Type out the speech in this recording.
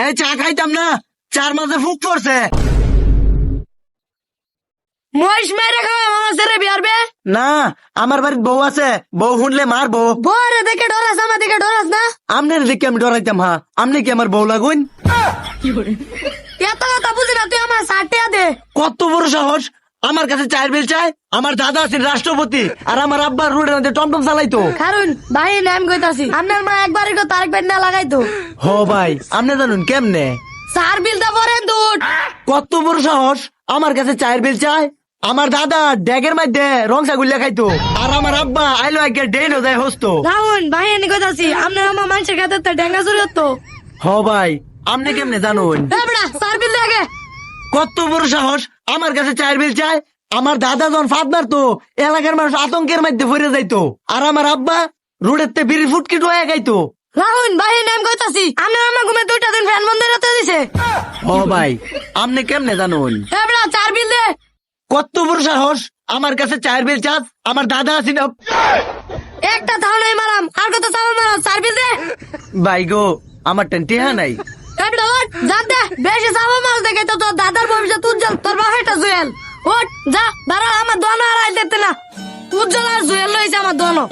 এই চা খাইতাম না, 4 মাসে ফুক পড়ছে। মহিষ মেরে খাওয়া আমার ছেলে বিয়ারবে না, আমার বাড়ির বউ আছে, বউ শুনলে মারবো। বরে দেখে ডরাস, আমার দেখে ডরাস না। আমনের দেখে আমি ডরাইতাম। হা, আমনে কি আমার বউ লাগুন? এত কথা বুঝি না, তুই আমার সাটিয়া দে। কত বড় সাহস আমার কাছে চায়ের বিল চায়? আমার দাদা আছেন রাষ্ট্রপতি, আর আমার আব্বা রোডের মধ্যে টমটম চালাইতো। কারণ ভাই নাম কইতাছি, আপনার মা একবারই কো তারেক না লাগাইতো। হ ভাই, আমনে জানুন কেমনে? সার বিলটা পরেন দুধ। কত বড় সাহস আমার কাছে চায়ের বিল চায়? আমার দাদা ড্যাগের মধ্যে রং ছাগুল্লা খাইতো, আর আমার আব্বা আইলো আগে ডেন যায় হস্তো। রাউন ভাই এনে কইতাছি, আপনার আমার মানুষের কাছে তো ডেঙ্গা চুরি হতো। হ ভাই, আমনে কেমনে জানুন? এবড়া সার বিল লাগে। কত বড় সাহস আমার কাছে চায়ের বিল চায়? আমার দাদা যখন ফাঁদ মারতো, এলাকার মানুষ আতঙ্কের মধ্যে ভরে যাইতো, আর আমার আব্বা রোডের তে বিড়ি ফুটকি ডোয়া খাইতো। রাউন ভাই নাম কইতাছি, আপনার আমার ঘুমে 2টা দিন ফ্যান বন্ধ রাখতে দিছে। হ ভাই, আমনে কেমনে জানুন? এবড়া চার বিল দে। কত বড় সাহস আমার কাছে চায়ের বিল চাস? আমার দাদা আছি না। একটা তাও নাই মারাম, আর কত চাল মারাম, চার বিল দে। ভাই গো, আমার টেহা নাই। এবড়া ওঠ, যা দে, বেশি চাল মাছ দেখে তো তোর দাদার ভবিষ্যৎ উজ্জ্বল, তোর বাপেরটা জুয়েল। ওঠ যা, দাঁড়া, আমার দোনো আর আইতে না। উজ্জ্বল আর জুয়েল লইছে আমার দোনো।